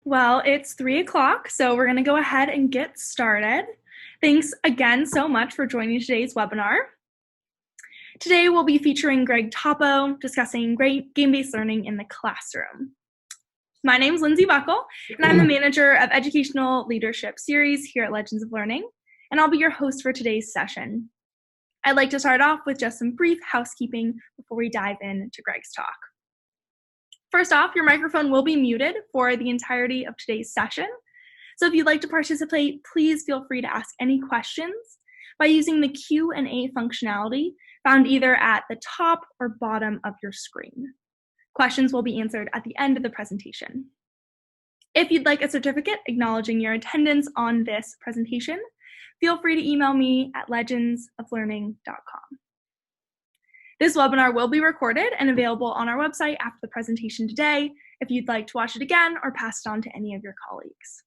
Well, it's 3 o'clock, so we're going to go ahead and get started. Thanks again so much for joining today's webinar. Today we'll be featuring Greg Toppo discussing great game-based learning in the classroom. My name is Lindsay Buckle, and I'm the manager of Educational Leadership Series here at Legends of Learning, and I'll be your host for today's session. I'd like to start off with just some brief housekeeping before we dive into Greg's talk. First off, your microphone will be muted for the entirety of today's session. So if you'd like to participate, please feel free to ask any questions by using the Q&A functionality found either at the top or bottom of your screen. Questions will be answered at the end of the presentation. If you'd like a certificate acknowledging your attendance on this presentation, feel free to email me at legendsoflearning.com. This webinar will be recorded and available on our website after the presentation today if you'd like to watch it again or pass it on to any of your colleagues.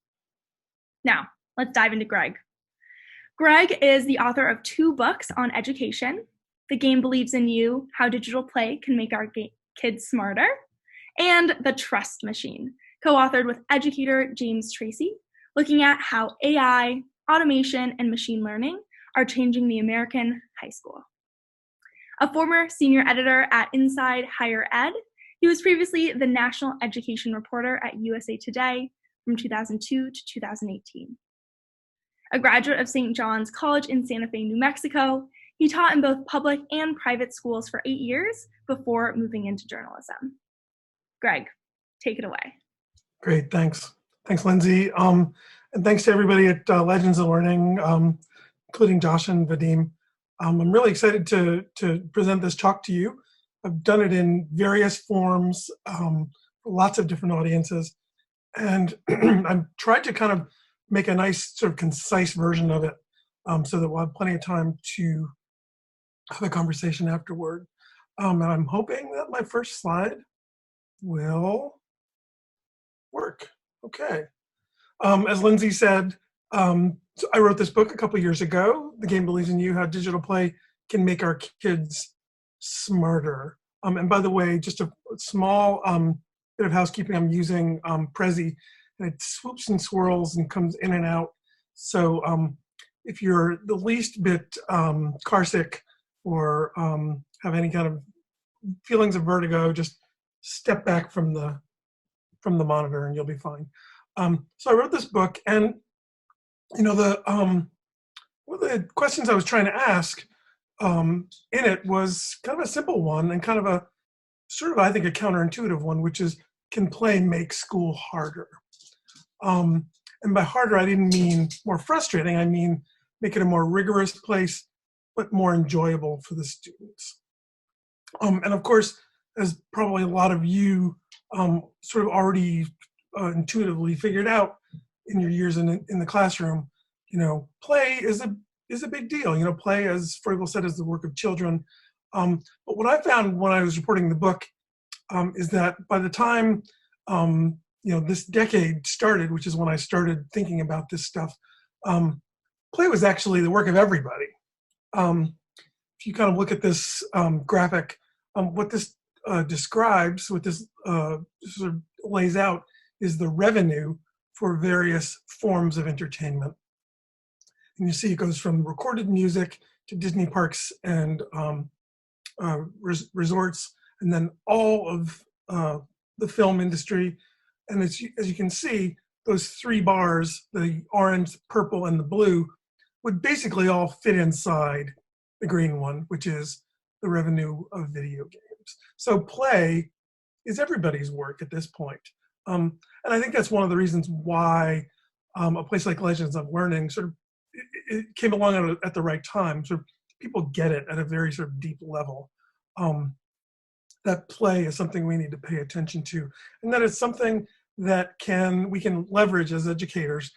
Now, let's dive into Greg. Greg is the author of 2 books on education, The Game Believes in You, How Digital Play Can Make Our Kids Smarter, and The Trust Machine, co-authored with educator James Tracy, looking at how AI, automation, and machine learning are changing the American high school. A former senior editor at Inside Higher Ed, he was previously the national education reporter at USA Today from 2002 to 2018. A graduate of St. John's College in Santa Fe, New Mexico, he taught in both public and private schools for 8 years before moving into journalism. Greg, take it away. Great, thanks. Thanks, Lindsay. And thanks to everybody at Legends of Learning, including Josh and Vadim. I'm really excited to present this talk to you. I've done it in various forms, lots of different audiences, and I've tried to kind of make a nice sort of concise version of it so that we'll have plenty of time to have a conversation afterward. And I'm hoping that my first slide will work. Okay. As Lindsay said, so I wrote this book a couple years ago, The Game Believes in You, How Digital Play Can Make Our Kids Smarter. And by the way, just a small bit of housekeeping, I'm using Prezi, and it swoops and swirls and comes in and out. So if you're the least bit car sick or have any kind of feelings of vertigo, just step back from the monitor and you'll be fine. So I wrote this book, and you know, one of the questions I was trying to ask in it was kind of a simple one and kind of a sort of, I think, a counterintuitive one, which is, can play make school harder? And by harder, I didn't mean more frustrating. I mean, make it a more rigorous place, but more enjoyable for the students. And of course, as probably a lot of you sort of already intuitively figured out in your years in the classroom, you know, play is a big deal. You know, play, as Frobel said, is the work of children. But what I found when I was reporting the book is that by the time you know, this decade started, which is when I started thinking about this stuff, play was actually the work of everybody. If you kind of look at this graphic, what this describes, what this sort of lays out, is the revenue for various forms of entertainment. And you see it goes from recorded music to Disney parks and resorts, and then all of the film industry. And as you can see, those 3 bars, the orange, purple, and the blue, would basically all fit inside the green one, which is the revenue of video games. So play is everybody's work at this point. And I think that's one of the reasons why a place like Legends of Learning sort of it came along at the right time. Sort of people get it at a very sort of deep level. That play is something we need to pay attention to, and that it's something that we can leverage as educators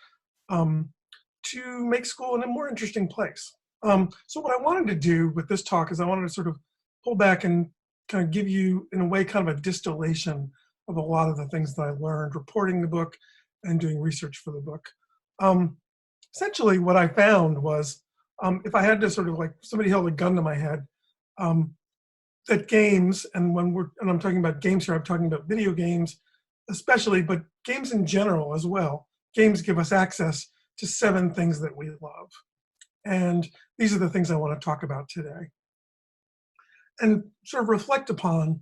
to make school a more interesting place. So what I wanted to do with this talk is I wanted to sort of pull back and kind of give you, in a way, kind of a distillation of a lot of the things that I learned reporting the book and doing research for the book. Essentially, what I found was, if I had to sort of, like, somebody held a gun to my head, that games, and I'm talking about games here, I'm talking about video games, especially, but games in general as well. Games give us access to 7 things that we love. And these are the things I want to talk about today. And sort of reflect upon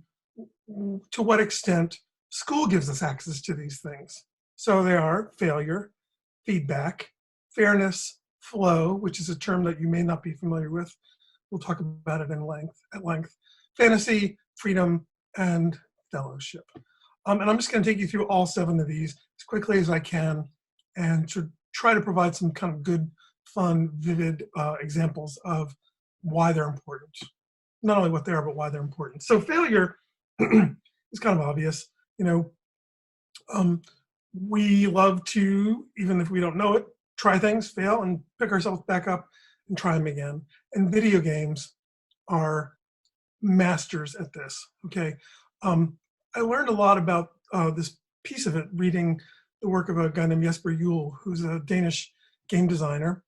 to what extent school gives us access to these things. So they are failure, feedback, fairness, flow, which is a term that you may not be familiar with. We'll talk about it at length. Fantasy, freedom, and fellowship. And I'm just going to take you through all 7 of these as quickly as I can and to try to provide some kind of good, fun, vivid examples of why they're important. Not only what they are, but why they're important. So failure is kind of obvious. We love to, even if we don't know it, try things, fail, and pick ourselves back up and try them again. And video games are masters at this, okay? I learned a lot about this piece of it reading the work of a guy named Jesper Juul, who's a Danish game designer.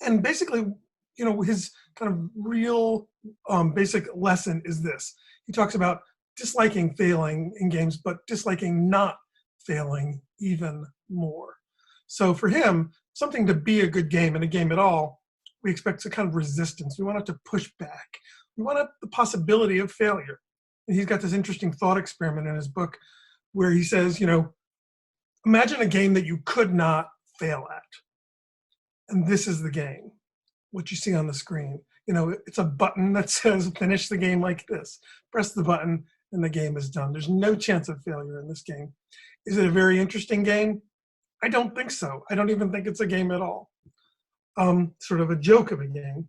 And basically, his kind of real basic lesson is this. He talks about disliking failing in games, but disliking not failing even more. So for him, something to be a good game and a game at all, we expect a kind of resistance. We want it to push back. We want the possibility of failure. And he's got this interesting thought experiment in his book where he says, imagine a game that you could not fail at. And this is the game, what you see on the screen. It's a button that says finish the game like this. Press the button and the game is done. There's no chance of failure in this game. Is it a very interesting game? I don't think so. I don't even think it's a game at all. Sort of a joke of a game.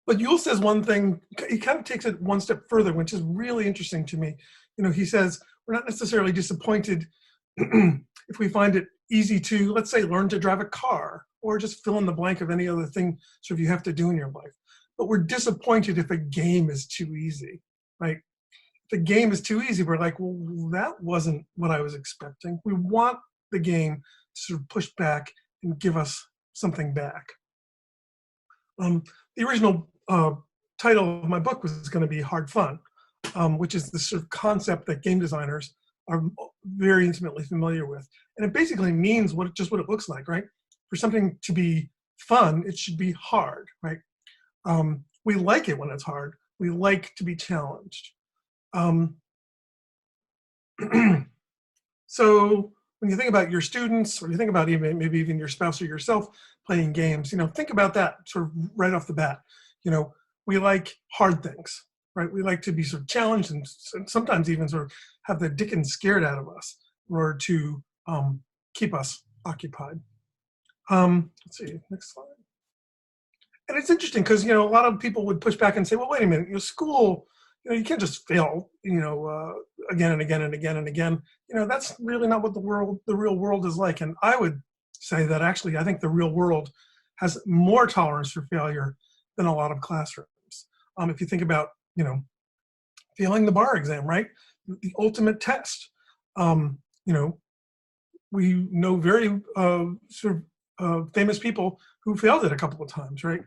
But Jules says one thing, he kind of takes it one step further, which is really interesting to me. He says, we're not necessarily disappointed if we find it easy to, let's say, learn to drive a car or just fill in the blank of any other thing sort of you have to do in your life. But we're disappointed if a game is too easy, right? If the game is too easy, we're like, well, that wasn't what I was expecting. We want the game to sort of push back and give us something back. The original title of my book was going to be Hard Fun, which is the sort of concept that game designers are very intimately familiar with. And it basically means just what it looks like, right? For something to be fun, it should be hard, right? We like it when it's hard. We like to be challenged. So when you think about your students, or you think about maybe even your spouse or yourself playing games, think about that sort of right off the bat. We like hard things, right? We like to be sort of challenged and sometimes even sort of have the dickens scared out of us in order to keep us occupied. Let's see, next slide. And it's interesting because, a lot of people would push back and say, well, wait a minute, school, you can't just fail, again and again and again and again. That's really not what the real world is like. And I would say that actually, I think the real world has more tolerance for failure than a lot of classrooms. If you think about, failing the bar exam, right? The ultimate test. We know very sort of famous people who failed it a couple of times, right?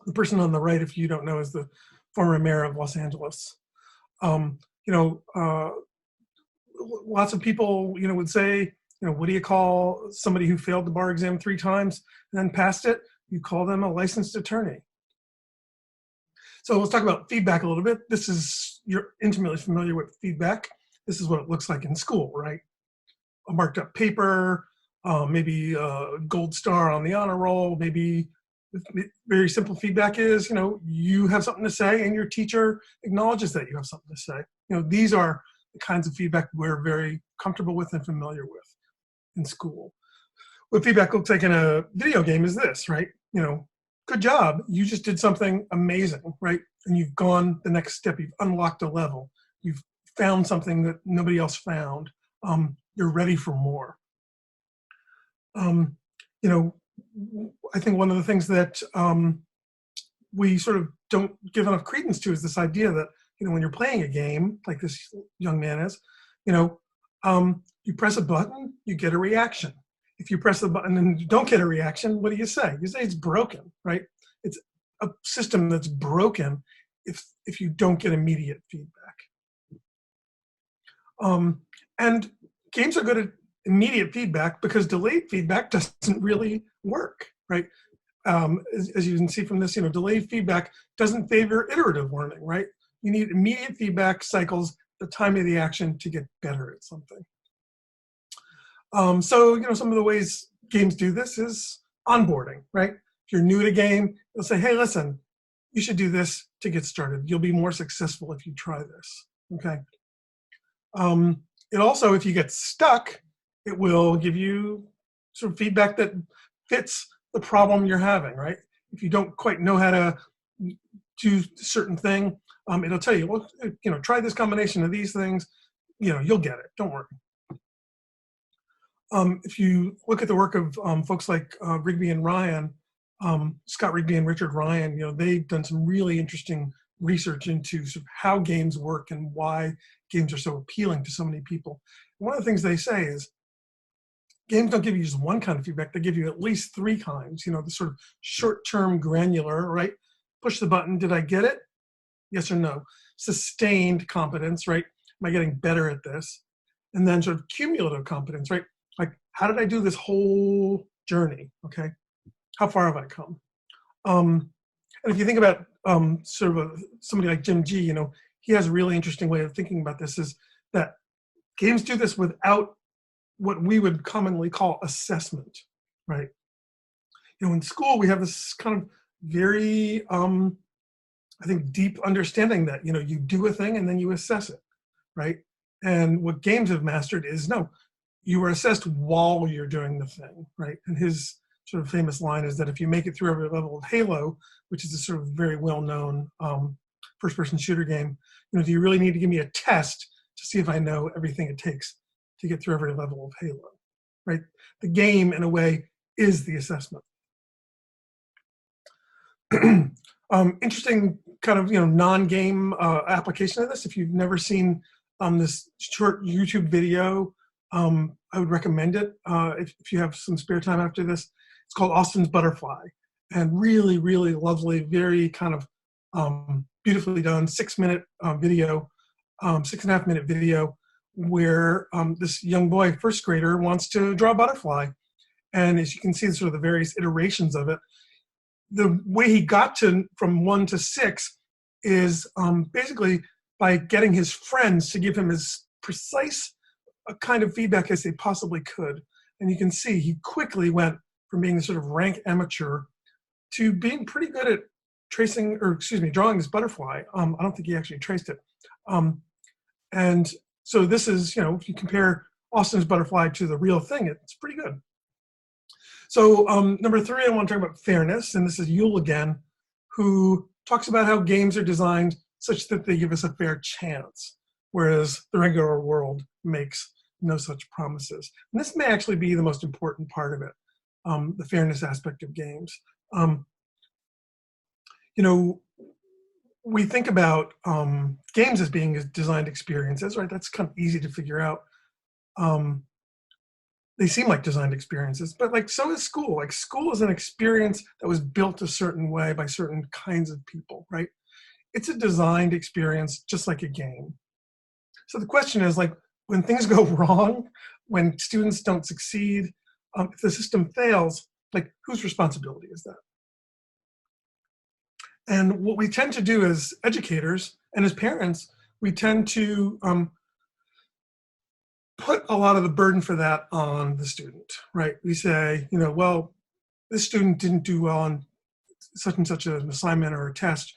The person on the right, if you don't know, is the former mayor of Los Angeles. Lots of people, would say, what do you call somebody who failed the bar exam 3 times and then passed it? You call them a licensed attorney. So let's talk about feedback a little bit. You're intimately familiar with feedback. This is what it looks like in school, right? A marked up paper, maybe a gold star on the honor roll, maybe very simple feedback is, you have something to say and your teacher acknowledges that you have something to say. These are the kinds of feedback we're very comfortable with and familiar with in school. What feedback looks like in a video game is this, right? Good job, you just did something amazing, right? And you've gone the next step, you've unlocked a level, you've found something that nobody else found, you're ready for more. I think one of the things that we sort of don't give enough credence to is this idea that, when you're playing a game, like this young man is, you press a button, you get a reaction. If you press the button and you don't get a reaction, what do you say? You say it's broken, right? It's a system that's broken if you don't get immediate feedback. And games are good at immediate feedback because delayed feedback doesn't really work, right? As you can see from this, delayed feedback doesn't favor iterative learning, right? You need immediate feedback cycles, the time of the action to get better at something. So, some of the ways games do this is onboarding, right? If you're new to a game, they'll say, hey, listen, you should do this to get started. You'll be more successful if you try this, okay? It also, if you get stuck, it will give you sort of feedback that fits the problem you're having, right? If you don't quite know how to do a certain thing, it'll tell you, well, try this combination of these things, you'll get it, don't worry. If you look at the work of folks like Rigby and Ryan, Scott Rigby and Richard Ryan, they've done some really interesting research into sort of how games work and why games are so appealing to so many people. One of the things they say is games don't give you just one kind of feedback, they give you at least 3 kinds, the sort of short-term granular, right? Push the button, did I get it? Yes or no. Sustained competence, right? Am I getting better at this? And then sort of cumulative competence, right? Like, how did I do this whole journey, okay? How far have I come? And if you think about somebody like Jim G, he has a really interesting way of thinking about this, is that games do this without what we would commonly call assessment, right? In school, we have this kind of very, I think, deep understanding that, you do a thing and then you assess it, right? And what games have mastered is, no, you are assessed while you're doing the thing, right? And his sort of famous line is that if you make it through every level of Halo, which is a sort of very well-known first-person shooter game, do you really need to give me a test to see if I know everything it takes to get through every level of Halo, right? The game, in a way, is the assessment. Interesting kind of non-game application of this. If you've never seen this short YouTube video, I would recommend it if you have some spare time after this. It's called Austin's Butterfly, and really, really lovely, very kind of beautifully done 6-minute video, 6.5-minute video, where this young boy, first grader, wants to draw a butterfly. And as you can see, sort of the various iterations of it, the way he got from 1 to 6 is basically by getting his friends to give him as precise a kind of feedback as they possibly could. And you can see he quickly went from being a sort of rank amateur to being pretty good at drawing this butterfly. I don't think he actually traced it. And so this is, if you compare Austin's Butterfly to the real thing, it's pretty good. So number 3, I want to talk about fairness, and this is Yule again, who talks about how games are designed such that they give us a fair chance, whereas the regular world makes no such promises. And this may actually be the most important part of it, the fairness aspect of games. We think about games as being designed experiences, right? That's kind of easy to figure out. They seem like designed experiences, but so is school. Like, school is an experience that was built a certain way by certain kinds of people, right? It's a designed experience, just like a game. So the question is, when things go wrong, when students don't succeed, if the system fails, whose responsibility is that? And what we tend to do as educators and as parents, we tend to put a lot of the burden for that on the student, right? We say, well, this student didn't do well on such and such an assignment or a test,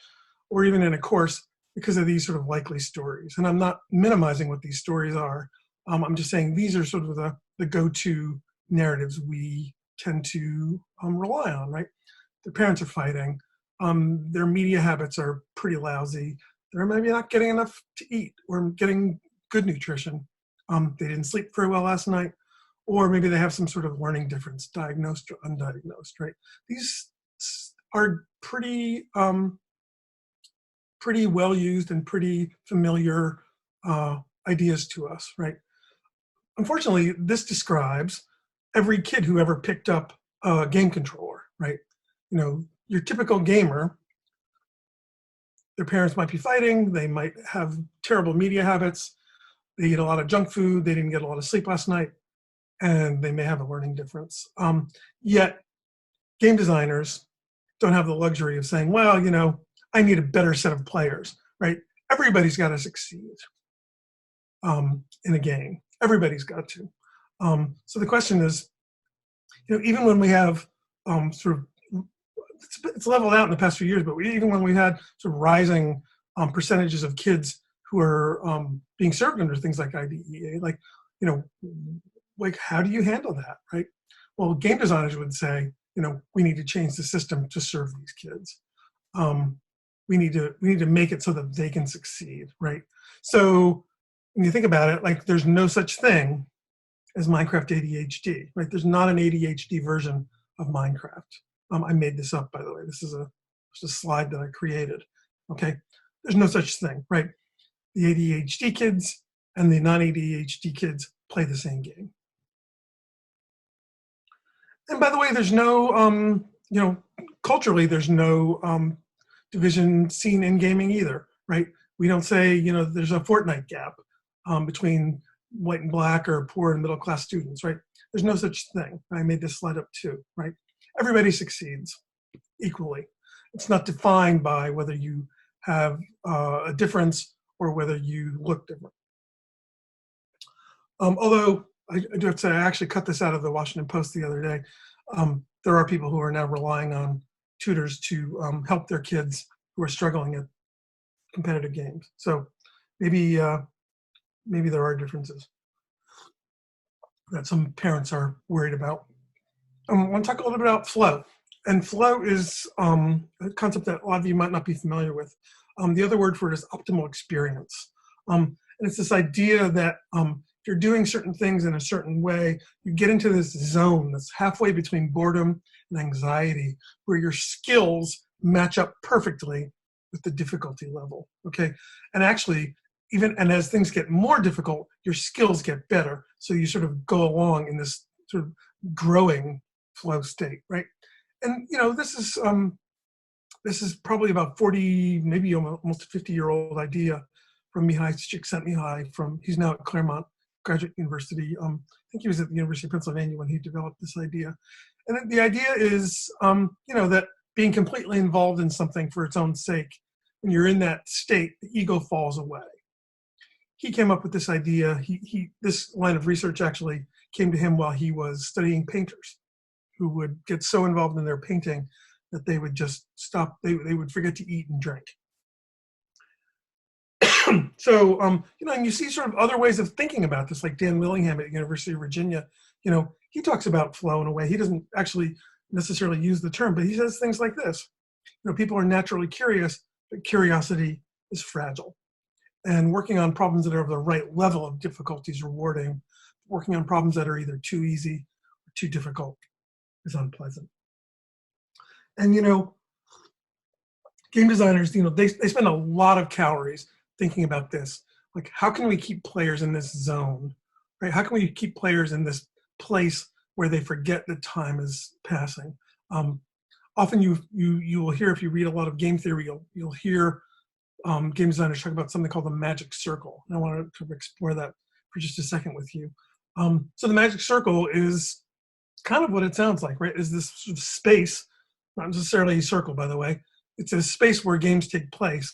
or even in a course, because of these sort of likely stories. And I'm not minimizing what these stories are. I'm just saying these are sort of the go-to narratives we tend to rely on, right? Their parents are fighting. Their media habits are pretty lousy. They're maybe not getting enough to eat or getting good nutrition. They didn't sleep very well last night, or maybe they have some sort of learning difference, diagnosed or undiagnosed, right? These are pretty well used and pretty familiar ideas to us, right? Unfortunately, this describes every kid who ever picked up a game controller, right? Your typical gamer, their parents might be fighting, they might have terrible media habits, they eat a lot of junk food, they didn't get a lot of sleep last night, and they may have a learning difference. Yet game designers don't have the luxury of saying, well, I need a better set of players, right? Everybody's got to succeed in a game. Everybody's got to. So the question is, even when we have sort of, it's leveled out in the past few years, but even when we had sort of rising percentages of kids who are being served under things like IDEA, like how do you handle that, right? Well, game designers would say, we need to change the system to serve these kids. We need to make it so that they can succeed, right? So when you think about it, like there's no such thing as Minecraft ADHD, right? There's not an ADHD version of Minecraft. I made this up, by the way. This is just a slide that I created. Okay, there's no such thing, right? The ADHD kids and the non-ADHD kids play the same game. And by the way, there's no, culturally, there's no division seen in gaming either, right? We don't say, there's a Fortnite gap between white and black or poor and middle class students, right? There's no such thing. I made this slide up too, right? Everybody succeeds equally. It's not defined by whether you have a difference or whether you look different. Although I do have to say, I actually cut this out of the Washington Post the other day. There are people who are now relying on tutors to help their kids who are struggling at competitive games. So maybe there are differences that some parents are worried about. I want to talk a little bit about flow. And flow is a concept that a lot of you might not be familiar with. The other word for it is optimal experience. And it's this idea that if you're doing certain things in a certain way, you get into this zone that's halfway between boredom and anxiety, where your skills match up perfectly with the difficulty level, okay? And actually, and as things get more difficult, your skills get better. So you sort of go along in this sort of growing flow state, right? And this is probably about 40, maybe almost a 50-year-old idea from Mihai Csikszentmihalyi. He's now at Claremont Graduate University. I think he was at the University of Pennsylvania when he developed this idea. And the idea is, that being completely involved in something for its own sake, when you're in that state, the ego falls away. He came up with this idea. This line of research actually came to him while he was studying painters who would get so involved in their painting that they would just stop, they would forget to eat and drink. So, and you see sort of other ways of thinking about this, like Dan Willingham at the University of Virginia, he talks about flow in a way. He doesn't actually necessarily use the term, but he says things like this. People are naturally curious, but curiosity is fragile. And working on problems that are of the right level of difficulty is rewarding. Working on problems that are either too easy or too difficult is unpleasant. And, game designers, they spend a lot of calories thinking about this. Like, how can we keep players in this zone, right? How can we keep players in this place where they forget that time is passing? Often you will hear, if you read a lot of game theory, you'll hear game designers talk about something called the magic circle. And I want to explore that for just a second with you. So the magic circle is kind of what it sounds like, right? Is this sort of space, not necessarily a circle, by the way. It's a space where games take place,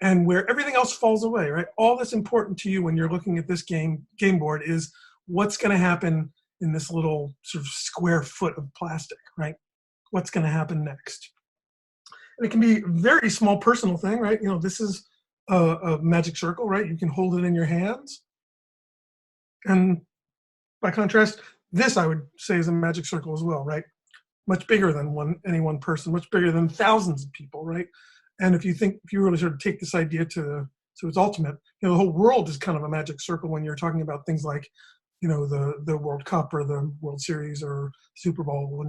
and where everything else falls away, right? All that's important to you when you're looking at this game board is what's going to happen in this little sort of square foot of plastic, right? What's going to happen next? And it can be a very small personal thing, right? This is a magic circle, right? You can hold it in your hands. And by contrast, this I would say is a magic circle as well, right? Much bigger than any one person, much bigger than thousands of people, right? And if you really sort of take this idea to its ultimate, the whole world is kind of a magic circle when you're talking about things like, the World Cup or the World Series or Super Bowl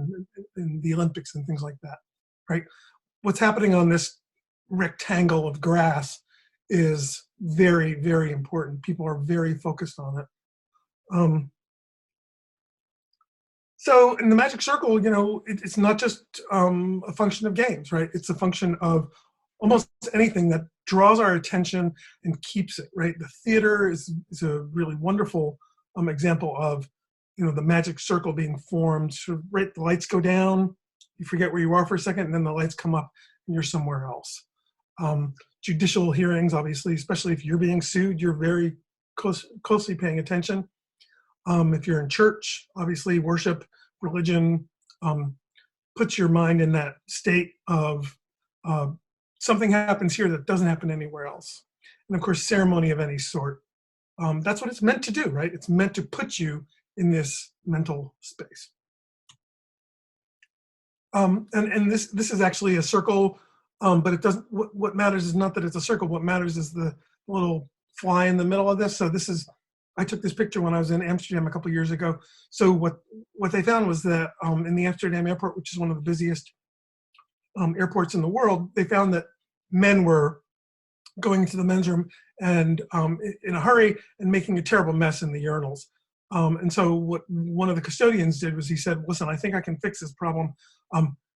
and the Olympics and things like that, right? What's happening on this rectangle of grass is very, very important. People are very focused on it. So in the magic circle, it's not just a function of games, right? It's a function of almost anything that draws our attention and keeps it, right? The theater is a really wonderful example of, the magic circle being formed. So, right, the lights go down, you forget where you are for a second, and then the lights come up and you're somewhere else. Judicial hearings, obviously, especially if you're being sued, you're very closely paying attention. If you're in church, obviously, worship, religion, puts your mind in that state of something happens here that doesn't happen anywhere else. And of course, ceremony of any sort. That's what it's meant to do, right? It's meant to put you in this mental space. And this is actually a circle, but it doesn't. What matters is not that it's a circle. What matters is the little fly in the middle of this. So this is. I took this picture when I was in Amsterdam a couple of years ago. So what they found was that in the Amsterdam airport, which is one of the busiest airports in the world, they found that men were going to the men's room and in a hurry and making a terrible mess in the urinals. And so what one of the custodians did was he said, listen, I think I can fix this problem.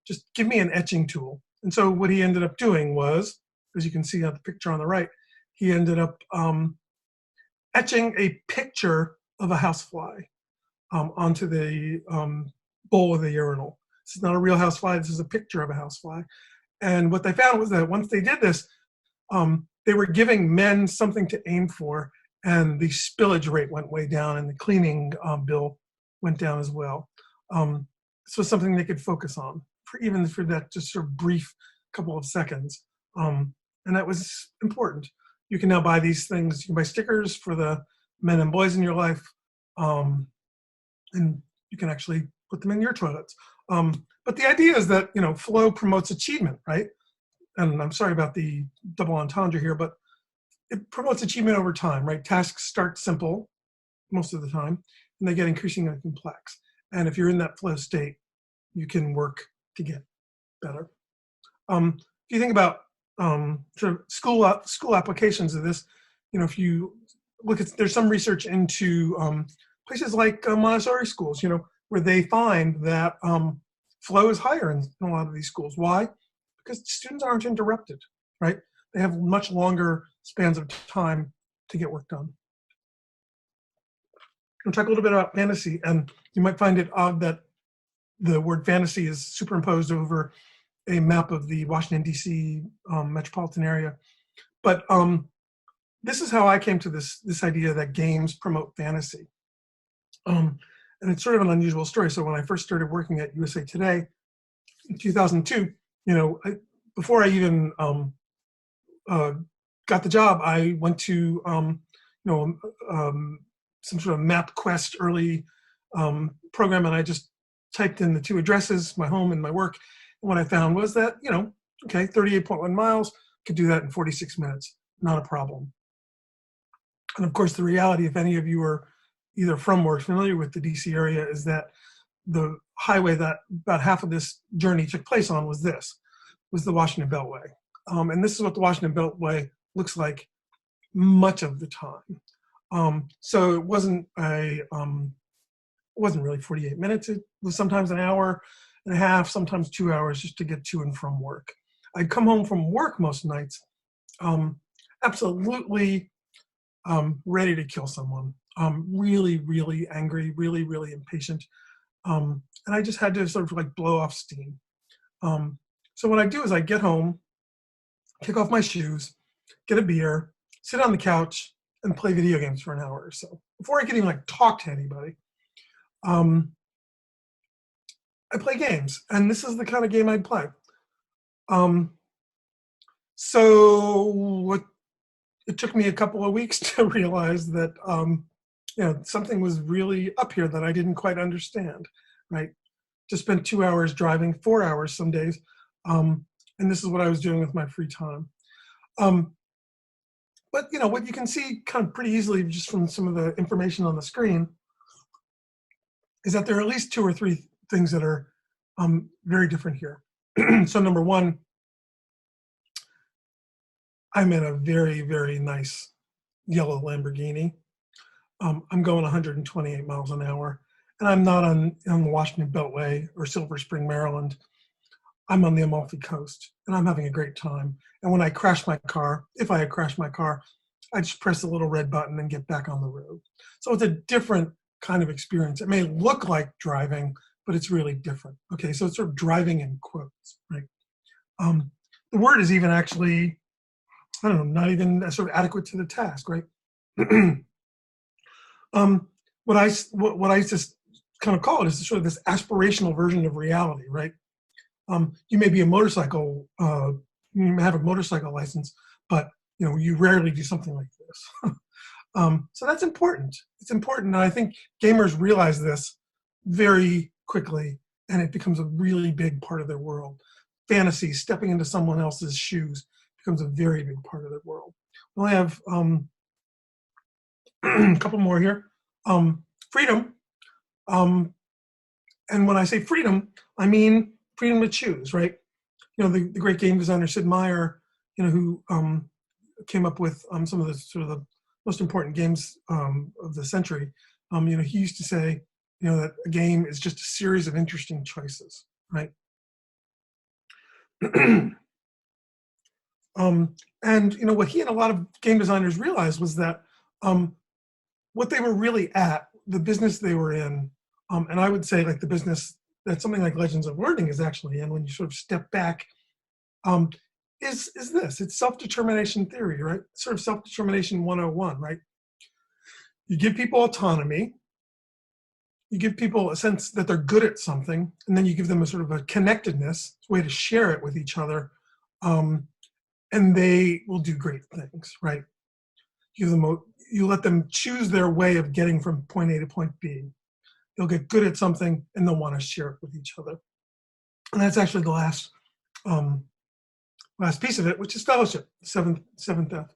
Just give me an etching tool. And so what he ended up doing was, as you can see on the picture on the right, he ended up etching a picture of a housefly onto the bowl of the urinal. This is not a real housefly, this is a picture of a housefly. And what they found was that once they did this, they were giving men something to aim for, and the spillage rate went way down, and the cleaning bill went down as well. This was something they could focus on, even for that just sort of brief couple of seconds. And that was important. You can now buy these things. You can buy stickers for the men and boys in your life, and you can actually put them in your toilets. But the idea is that, flow promotes achievement, right? And I'm sorry about the double entendre here, but it promotes achievement over time, right? Tasks start simple most of the time, and they get increasingly complex. And if you're in that flow state, you can work to get better. If you think about sort of school applications of this, if you look at, there's some research into places like Montessori schools, where they find that flow is higher in a lot of these schools. Why? Because students aren't interrupted, right? They have much longer spans of time to get work done. We'll talk a little bit about fantasy, and you might find it odd that the word fantasy is superimposed over a map of the Washington, D.C. Metropolitan area. But this is how I came to this idea that games promote fantasy. And it's sort of an unusual story. So when I first started working at USA Today in 2002, before I even got the job, I went to some sort of MapQuest early program, and I just typed in the two addresses, my home and my work. And what I found was that, 38.1 miles, could do that in 46 minutes, not a problem. And of course, the reality, if any of you are either from or familiar with the DC area, is that the highway that about half of this journey took place on was the Washington Beltway. And this is what the Washington Beltway looks like much of the time. So it wasn't really 48 minutes. It was sometimes an hour and a half, sometimes 2 hours just to get to and from work. I'd come home from work most nights, absolutely ready to kill someone, really, really angry, really, really impatient. And I just had to sort of like blow off steam. So what I do is I get home, kick off my shoes, get a beer, sit on the couch, and play video games for an hour or so before I could even like talk to anybody. I play games, and this is the kind of game I'd play. So it took me a couple of weeks to realize that something was really up here that I didn't quite understand. Right, just spent 2 hours driving, 4 hours some days, and this is what I was doing with my free time. But what you can see kind of pretty easily just from some of the information on the screen is that there are at least 2 or 3 things that are very different here. So number one, I'm in a very, very nice yellow Lamborghini. I'm going 128 miles an hour, and I'm not on the Washington Beltway or Silver Spring, Maryland. I'm on the Amalfi Coast and I'm having a great time. And when I crash my car, if I had crashed my car, I just press a little red button and get back on the road. So it's a different kind of experience. It may look like driving, but it's really different. Okay, so it's sort of driving in quotes, right? The word is even actually, I don't know, not even sort of adequate to the task, right? What I just kind of call it is sort of this aspirational version of reality, right? You may be a motorcycle, you may have a motorcycle license, but you rarely do something like this. So that's important. It's important, and I think gamers realize this very quickly, and it becomes a really big part of their world. Fantasy, stepping into someone else's shoes, becomes a very big part of their world. We only have a couple more here. Freedom, and when I say freedom, I mean freedom to choose, right? The great game designer Sid Meier, who came up with some of the sort of the most important games of the century. He used to say, that a game is just a series of interesting choices, right? And what he and a lot of game designers realized was that what they were really at, the business they were in, and I would say like the business that something like Legends of Learning is actually in, when you sort of step back, is this. It's self-determination theory, right? Sort of self-determination 101, right? You give people autonomy, you give people a sense that they're good at something, and then you give them a sort of a connectedness, a way to share it with each other, and they will do great things, right? You let them choose their way of getting from point A to point B. They'll get good at something, and they'll want to share it with each other. And that's actually the last piece of it, which is fellowship, seventh F.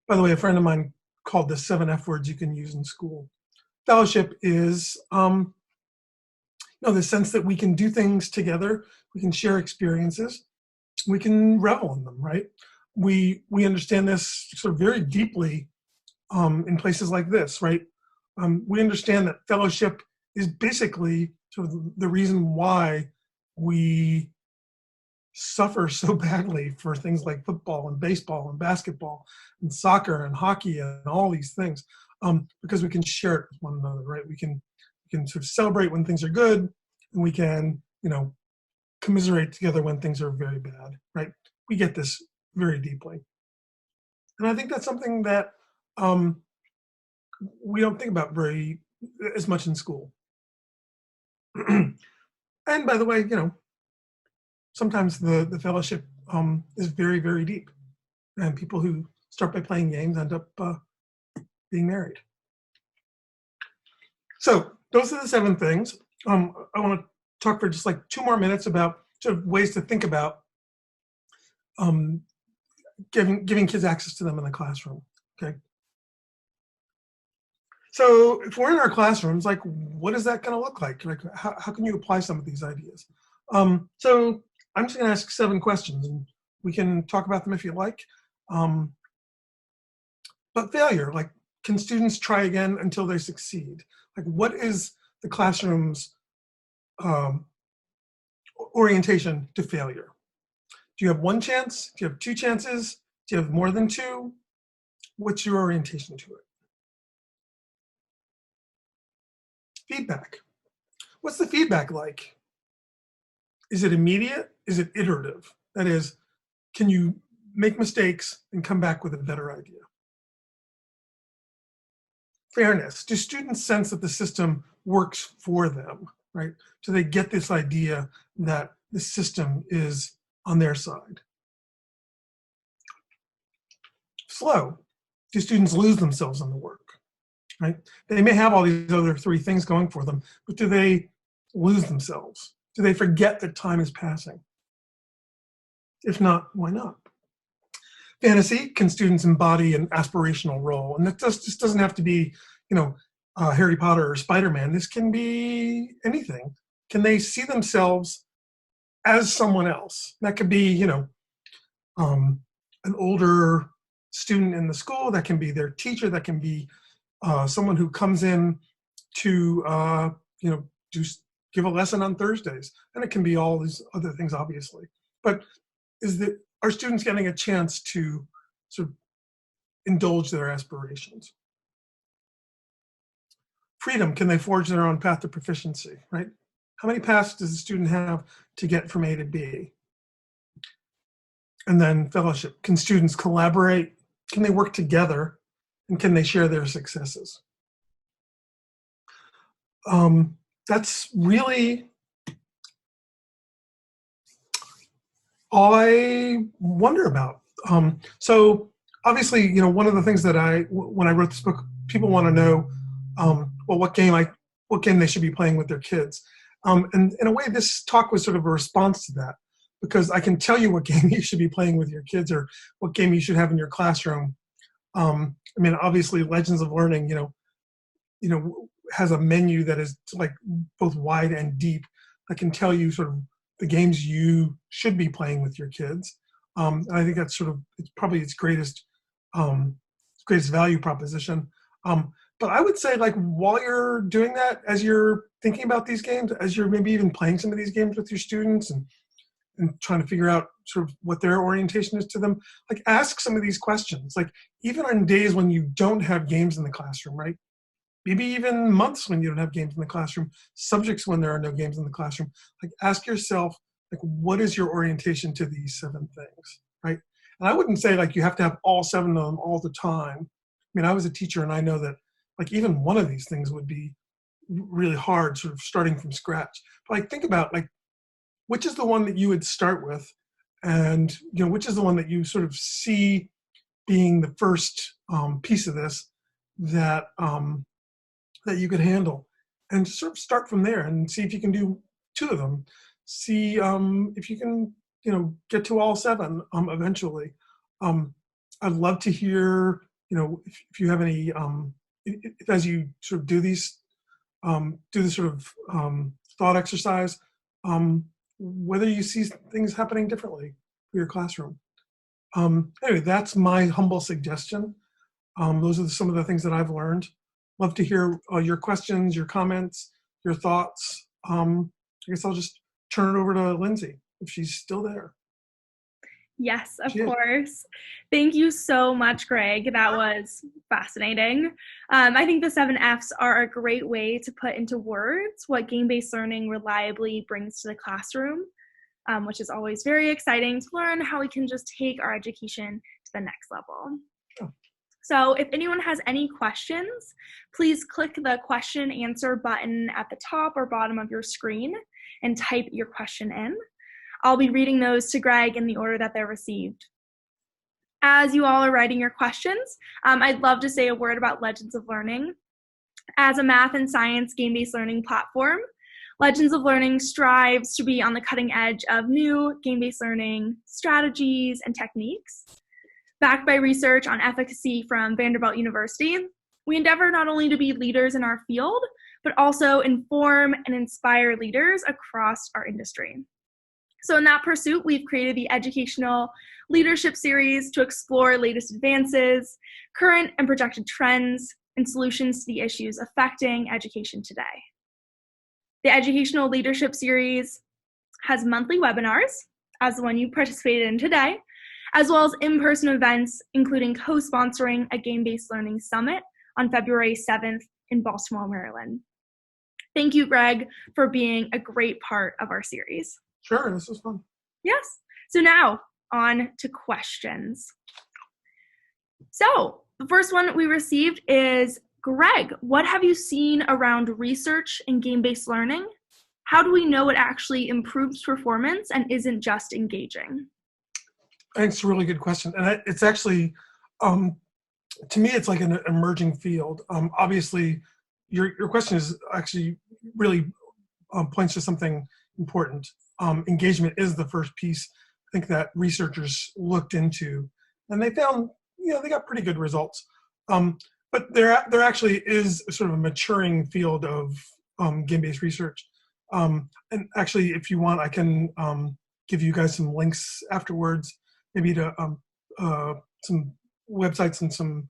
By the way, a friend of mine called this 7 F words you can use in school. Fellowship is the sense that we can do things together, we can share experiences, we can revel in them, right? We understand this sort of very deeply in places like this, right? We understand that fellowship is basically sort of the reason why we suffer so badly for things like football and baseball and basketball and soccer and hockey and all these things, because we can share it with one another, right? We can sort of celebrate when things are good, and we can, commiserate together when things are very bad, right? We get this very deeply. And I think that's something that we don't think about very as much in school. And by the way, sometimes the fellowship is very, very deep. And people who start by playing games end up being married. So those are the 7 things. I want to talk for just like 2 more minutes about sort of ways to think about giving kids access to them in the classroom, okay? So if we're in our classrooms, like, what is that going to look like? Like, how can you apply some of these ideas? So I'm just going to ask 7 questions, and we can talk about them if you like. But failure, like, can students try again until they succeed? Like, what is the classroom's orientation to failure? Do you have 1 chance? Do you have 2 chances? Do you have more than 2? What's your orientation to it? Feedback. What's the feedback like? Is it immediate? Is it iterative? That is, can you make mistakes and come back with a better idea? Fairness. Do students sense that the system works for them, right? Do they get this idea that the system is on their side? Flow. Do students lose themselves in the work, right? They may have all these other 3 things going for them, but do they lose themselves? Do they forget that time is passing? If not, why not? Fantasy. Can students embody an aspirational role? And that just doesn't have to be, Harry Potter or Spider-Man. This can be anything. Can they see themselves as someone else? That could be, an older student in the school. That can be their teacher. That can be someone who comes in to, do give a lesson on Thursdays. And it can be all these other things, obviously. But are students getting a chance to sort of indulge their aspirations? Freedom, can they forge their own path to proficiency, right? How many paths does a student have to get from A to B? And then fellowship, can students collaborate? Can they work together? And can they share their successes? That's really all I wonder about. So obviously, you know, one of the things that when I wrote this book, people want to know, well, what game they should be playing with their kids. And in a way, this talk was sort of a response to that, because I can tell you what game you should be playing with your kids or what game you should have in your classroom. I mean, obviously, Legends of Learning, you know, has a menu that is like both wide and deep. I can tell you sort of the games you should be playing with your kids. And I think that's sort of, it's probably its greatest value proposition. But I would say, like, while you're doing that, as you're thinking about these games, as you're maybe even playing some of these games with your students and trying to figure out sort of what their orientation is to them, like, ask some of these questions. Like, even on days when you don't have games in the classroom, right? Maybe even months when you don't have games in the classroom, subjects when there are no games in the classroom, like, ask yourself, like, what is your orientation to these 7 things, right? And I wouldn't say, like, you have to have all 7 of them all the time. I mean, I was a teacher and I know that, like, even one of these things would be really hard, sort of starting from scratch. But, like, think about, like, which is the one that you would start with, and, you know, which is the one that you sort of see being the first piece of this that that you could handle, and sort of start from there and see if you can do 2 of them. See if you can, you know, get to all 7 eventually. I'd love to hear, you know, if you have any, if as you sort of do this sort of thought exercise, whether you see things happening differently for your classroom. Anyway, that's my humble suggestion. Those are some of the things that I've learned. Love to hear your questions, your comments, your thoughts. I guess I'll just turn it over to Lindsay if she's still there. Yes, of course. Thank you so much, Greg. That was fascinating. I think the 7 Fs are a great way to put into words what game-based learning reliably brings to the classroom, which is always very exciting to learn how we can just take our education to the next level. Sure. So if anyone has any questions, please click the question answer button at the top or bottom of your screen and type your question in. I'll be reading those to Greg in the order that they're received. As you all are writing your questions, I'd love to say a word about Legends of Learning. As a math and science game-based learning platform, Legends of Learning strives to be on the cutting edge of new game-based learning strategies and techniques. Backed by research on efficacy from Vanderbilt University, we endeavor not only to be leaders in our field, but also inform and inspire leaders across our industry. So in that pursuit, we've created the Educational Leadership Series to explore latest advances, current and projected trends, and solutions to the issues affecting education today. The Educational Leadership Series has monthly webinars, as the one you participated in today, as well as in-person events, including co-sponsoring a game-based learning summit on February 7th in Baltimore, Maryland. Thank you, Greg, for being a great part of our series. Sure, this was fun. Yes. So now on to questions. So the first one we received is, Greg, what have you seen around research in game-based learning? How do we know it actually improves performance and isn't just engaging? It's a really good question. And it's actually, to me, it's like an emerging field. Obviously, your question is actually really points to something important. Engagement is the first piece, I think, that researchers looked into, and they found, you know, they got pretty good results. But there actually is sort of a maturing field of game-based research. And actually, if you want, I can give you guys some links afterwards, maybe to some websites and some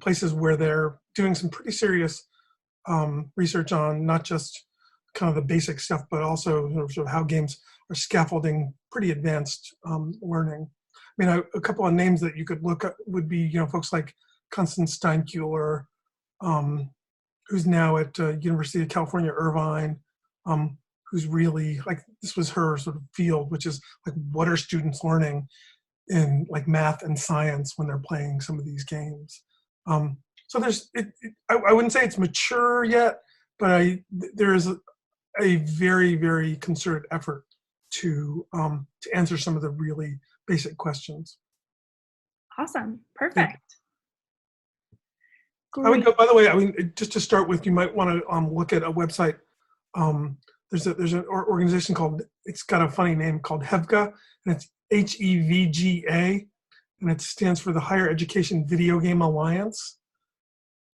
places where they're doing some pretty serious research on not just kind of the basic stuff, but also sort of how games are scaffolding pretty advanced learning. I mean, a couple of names that you could look at would be, folks like Constance Steinkuhler, who's now at University of California, Irvine, who's really, like, this was her sort of field, which is like, what are students learning in like math and science when they're playing some of these games? So I wouldn't say it's mature yet, but there is a very, very concerted effort to answer some of the really basic questions. Awesome. Perfect. I would go, by the way, I mean, just to start with, you might want to look at a website. There's an organization called, it's got a funny name, called HEVGA, and it's HEVGA, and it stands for the Higher Education Video Game Alliance.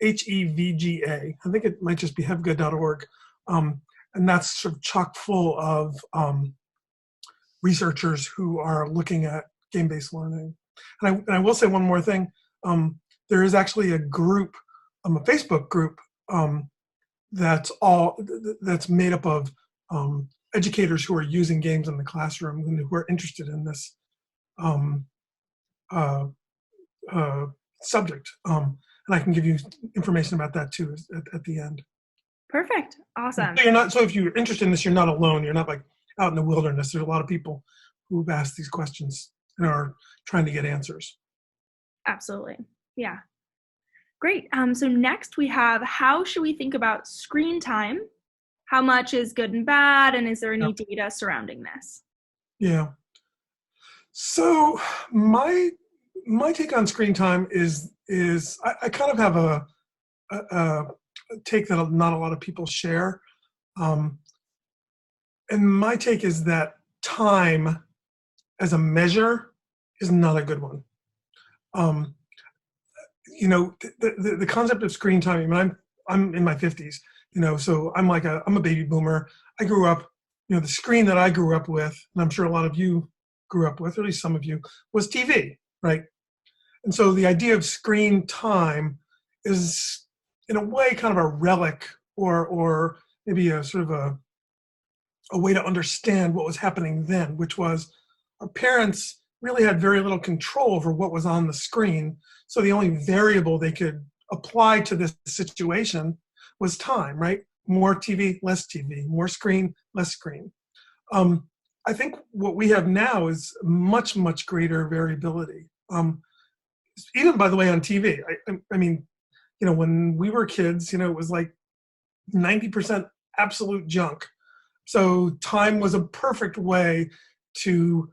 HEVGA. I think it might just be hevga.org. And that's sort of chock full of researchers who are looking at game-based learning. And I will say one more thing. There is actually a group, a Facebook group, that's made up of educators who are using games in the classroom and who are interested in this subject. And I can give you information about that too at the end. Perfect. Awesome. So if you're interested in this, you're not alone. You're not like out in the wilderness. There's a lot of people who've asked these questions and are trying to get answers. Absolutely. Yeah. Great. So next we have, how should we think about screen time? How much is good and bad? And is there any data surrounding this? Yeah. So my take on screen time is I kind of have a take that not a lot of people share. And my take is that time as a measure is not a good one. The concept of screen time, I mean, I'm in my 50s, so I'm a baby boomer. I grew up, the screen that I grew up with, and I'm sure a lot of you grew up with, or at least some of you, was TV, right? And so the idea of screen time is, in a way, kind of a relic or maybe a sort of a way to understand what was happening then, which was our parents really had very little control over what was on the screen. So the only variable they could apply to this situation was time, right? More TV, less TV, more screen, less screen. I think what we have now is much, much greater variability. Even, by the way, on TV. I mean, when we were kids, it was like 90% absolute junk. So time was a perfect way to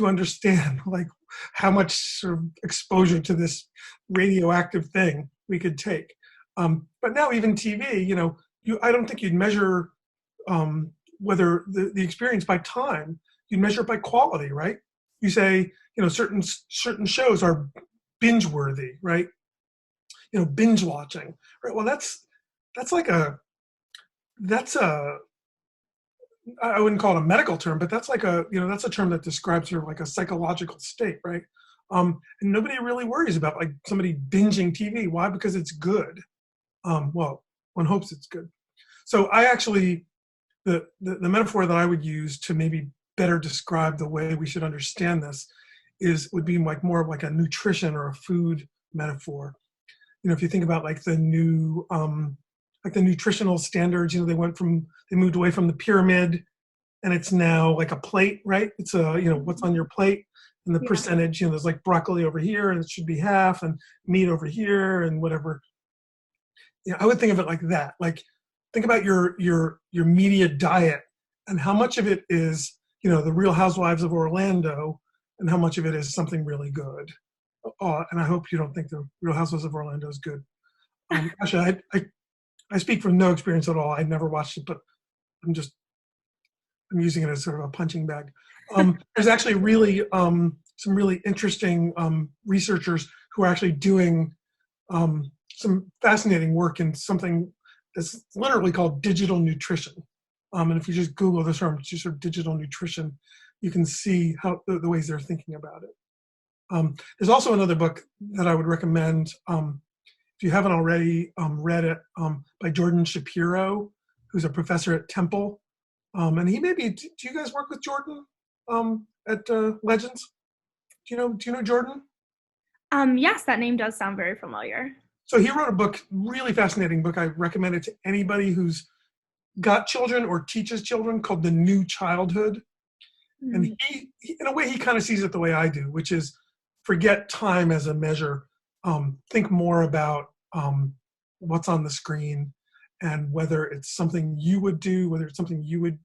understand like how much sort of exposure to this radioactive thing we could take. But now even TV, I don't think you'd measure whether the experience by time. You'd measure it by quality, right? You say, certain shows are binge worthy, right? Binge watching, right? Well, that's I wouldn't call it a medical term, but that's like that's a term that describes sort of like a psychological state, right? And nobody really worries about like somebody binging TV. Why? Because it's good. Well, one hopes it's good. So I actually, the metaphor that I would use to maybe better describe the way we should understand this would be like more of like a nutrition or a food metaphor. If you think about like the new like the nutritional standards, they moved away from the pyramid, and it's now like a plate, right? It's what's on your plate and the percentage, there's like broccoli over here and it should be half, and meat over here and whatever. I would think of it like that. Like, think about your media diet and how much of it is, the Real Housewives of Orlando, and how much of it is something really good. And I hope you don't think the Real Housewives of Orlando is good. Actually, I speak from no experience at all. I've never watched it, but I'm using it as sort of a punching bag. There's actually really some really interesting researchers who are actually doing some fascinating work in something that's literally called digital nutrition. And if you just Google the term, just sort of digital nutrition, you can see how the ways they're thinking about it. There's also another book that I would recommend if you haven't already read it, by Jordan Shapiro, who's a professor at Temple. And he maybe, do you guys work with Jordan at Legends? Do you know Jordan? Yes, that name does sound very familiar. So he wrote a book, really fascinating book. I recommend it to anybody who's got children or teaches children, called The New Childhood. And Mm. he in a way, he kind of sees it the way I do, which is forget time as a measure. Think more about what's on the screen and whether it's something you would do, whether it's something you would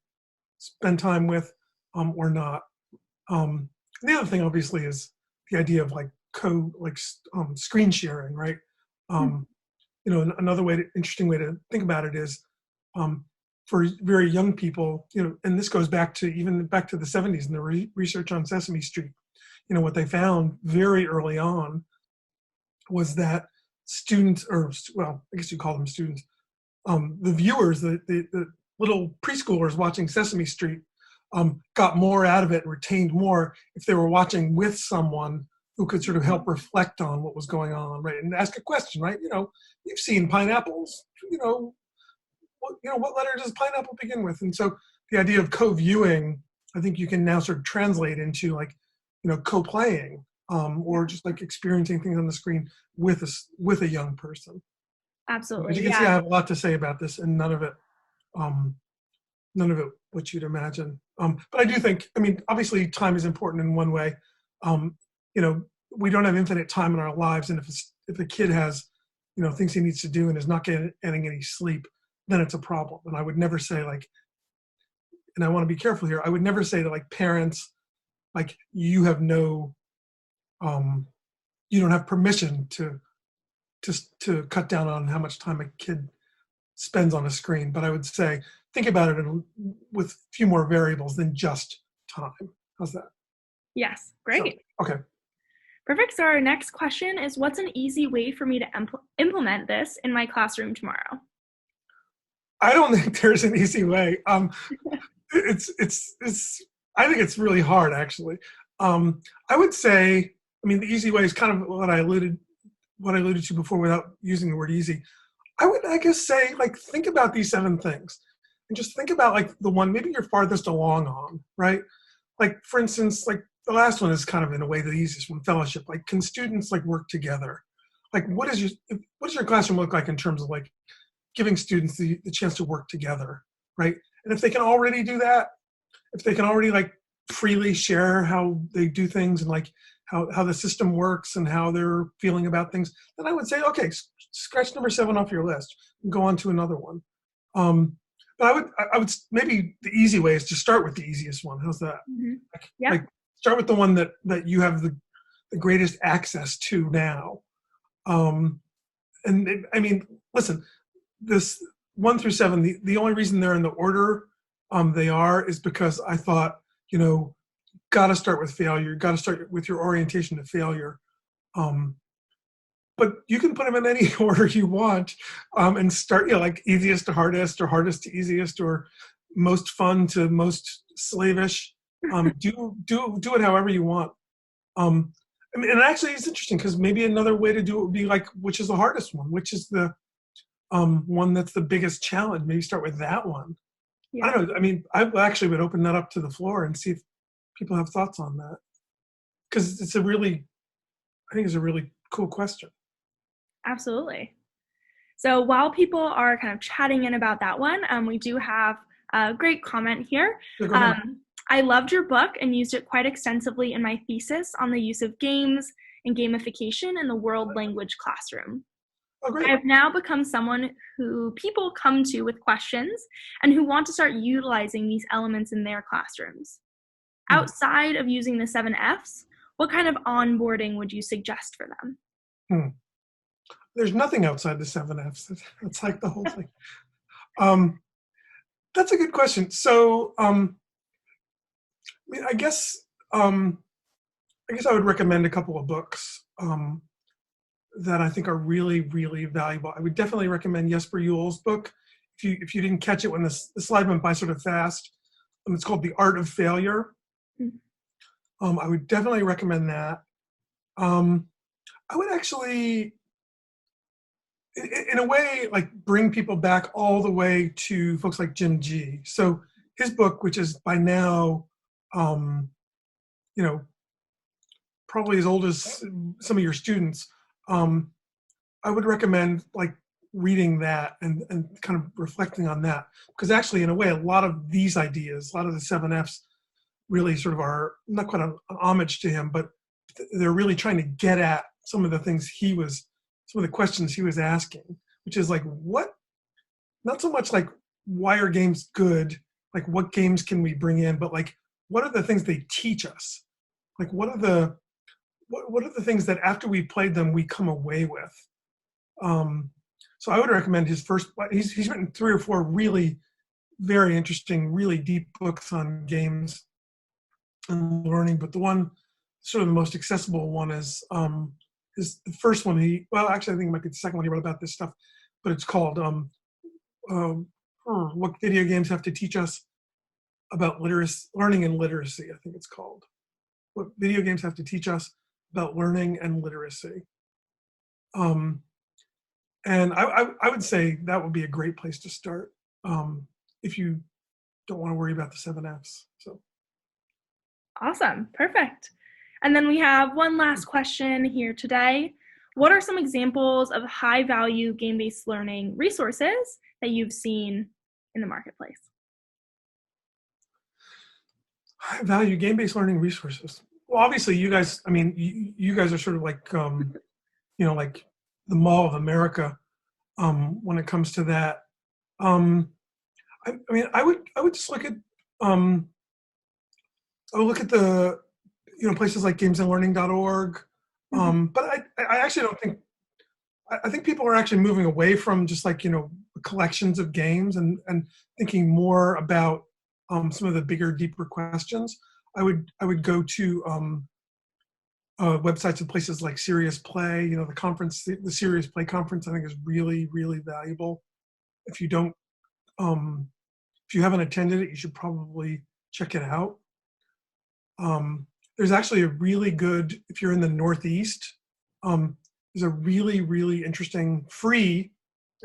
spend time with or not. The other thing, obviously, is the idea of like screen sharing, right? Mm. Um, Another interesting way to think about it is for very young people, and this goes back to the 70s and the research on Sesame Street. What they found very early on was that students, or well, I guess you call them students, the viewers, the little preschoolers watching Sesame Street, got more out of it and retained more if they were watching with someone who could sort of help reflect on what was going on, right, and ask a question, right? You've seen pineapples. What letter does pineapple begin with? And so the idea of co-viewing, I think you can now sort of translate into like, co-playing, or just like experiencing things on the screen with a young person. As Absolutely, you can see, yeah. I have a lot to say about this, and um, none of it what you'd imagine. But I do think, obviously, time is important in one way. Um, we don't have infinite time in our lives, and if a kid has, things he needs to do and is not getting any sleep, then it's a problem. And I would never say and I want to be careful here. I would never say to like parents, like you have no, you don't have permission to cut down on how much time a kid spends on a screen. But I would say, think about it with a few more variables than just time. How's that? Yes, So, great. okay. Perfect. So our next question is, what's an easy way for me to implement this in my classroom tomorrow? I don't think there's an easy way. It's I think it's really hard, actually. I would say, the easy way is kind of what I alluded to before without using the word easy. I guess, say, like, think about these 7 things and just think about like the one maybe you're farthest along on, right? Like, for instance, like the last one is kind of in a way the easiest one, fellowship. Like, can students like work together? Like, what does your classroom look like in terms of like giving students the chance to work together, right? And if they can already do that, if they can already like freely share how they do things and like how the system works and how they're feeling about things, then I would say, okay, scratch number 7 off your list and go on to another one. But I would maybe the easy way is to start with the easiest one. How's that? Mm-hmm. Yeah. Like start with the one that you have the greatest access to now. Listen, this 1 through 7, the only reason they're in the order they are is because I thought, got to start with failure, got to start with your orientation to failure. But you can put them in any order you want, and start, like easiest to hardest, or hardest to easiest, or most fun to most slavish. Do it however you want. And actually, it's interesting because maybe another way to do it would be like, which is the hardest one, which is the one that's the biggest challenge. Maybe start with that one. Yeah. I don't know. I actually would open that up to the floor and see if people have thoughts on that, because I think it's a really cool question. Absolutely. So while people are kind of chatting in about that one, we do have a great comment here. Yeah, go ahead. I loved your book and used it quite extensively in my thesis on the use of games and gamification in the world language classroom. Oh, great. I have now become someone who people come to with questions and who want to start utilizing these elements in their classrooms. Outside of using the 7 Fs, what kind of onboarding would you suggest for them? There's nothing outside the 7 Fs. That's like the whole thing. That's a good question. So, I guess I would recommend a couple of books that I think are really, really valuable. I would definitely recommend Jesper Juul's book. If you didn't catch it when the slide went by sort of fast, it's called The Art of Failure. I would definitely recommend that. I would actually, in a way, like bring people back all the way to folks like Jim G. So his book, which is by now, you know, probably as old as some of your students, I would recommend like reading that and kind of reflecting on that, because actually, in a way, a lot of these ideas, a lot of the 7Fs really sort of are not quite an homage to him, but they're really trying to get at some of the things some of the questions he was asking, which is like, what, not so much like, why are games good? Like, what games can we bring in? But like, what are the things they teach us? Like, what are the things that after we played them, we come away with? So I would recommend his first, he's written 3 or 4 really very interesting, really deep books on games and learning, but the one, sort of the most accessible one is the first one actually I think it might be the second one he wrote about this stuff, but it's called What Video Games Have to Teach Us About Learning and Literacy, I think it's called. What Video Games Have to Teach Us About Learning and Literacy. And I would say that would be a great place to start if you don't want to worry about the 7Fs. So. Awesome. Perfect. And then we have one last question here today. What are some examples of high-value game-based learning resources that you've seen in the marketplace? High-value game-based learning resources. Well, obviously, you guys. I mean, you guys are sort of like, like the Mall of America when it comes to that. I mean, I would just look at I would look at the places like gamesandlearning.org. But I actually don't think, I think people are actually moving away from just like, collections of games and thinking more about some of the bigger, deeper questions. I would go to websites of places like Serious Play. The conference, the Serious Play conference, I think is really, really valuable. If you don't, if you haven't attended it, you should probably check it out. There's actually a really good, if you're in the Northeast, there's a really, really interesting free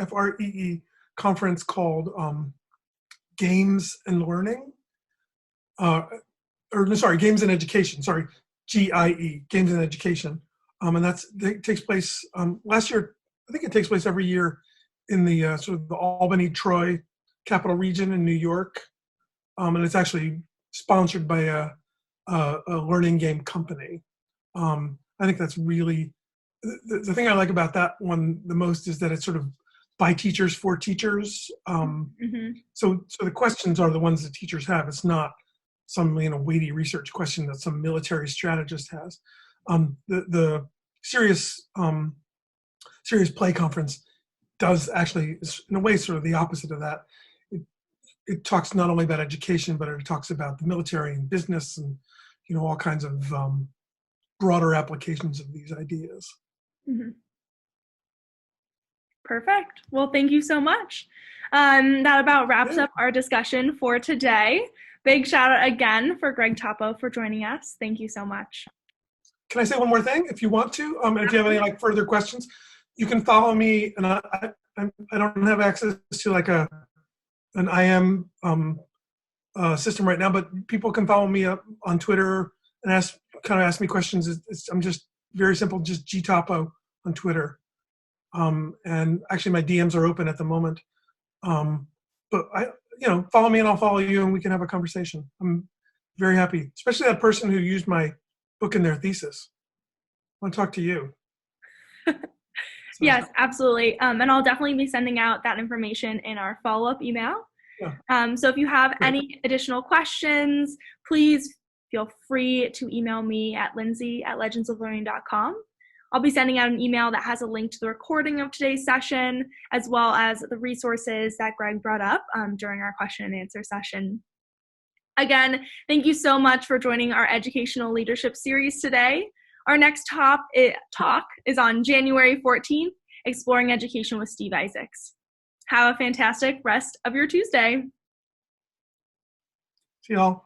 FREE conference called Games and Learning, Games and Education, GIE, Games and Education. And it takes place, last year, I think it takes place every year in the sort of the Albany, Troy capital region in New York. And it's actually sponsored by a learning game company. I think that's really, the thing I like about that one the most is that it's sort of by teachers for teachers. So the questions are the ones that teachers have. It's not some weighty research question that some military strategist has. The Serious Play conference does actually, in a way, sort of the opposite of that. It talks not only about education, but it talks about the military and business and all kinds of broader applications of these ideas. Perfect. Well, thank you so much. That about wraps up our discussion for today. Big shout out again for Greg Toppo for joining us. Thank you so much. Can I say one more thing if you want to? And if you have any further questions, you can follow me. And I don't have access to an IM system right now, but people can follow me up on Twitter and ask me questions. I'm just very simple, just gtoppo on Twitter. And actually my DMs are open at the moment. But follow me and I'll follow you and we can have a conversation. I'm very happy, especially that person who used my book in their thesis. I want to talk to you. Yes, absolutely. And I'll definitely be sending out that information in our follow-up email. Yeah. So if you have any additional questions, please feel free to email me at lindsay@legendsoflearning.com. I'll be sending out an email that has a link to the recording of today's session, as well as the resources that Greg brought up during our question and answer session. Again, thank you so much for joining our educational leadership series today. Our next talk is on January 14th, Exploring Education with Steve Isaacs. Have a fantastic rest of your Tuesday. See y'all.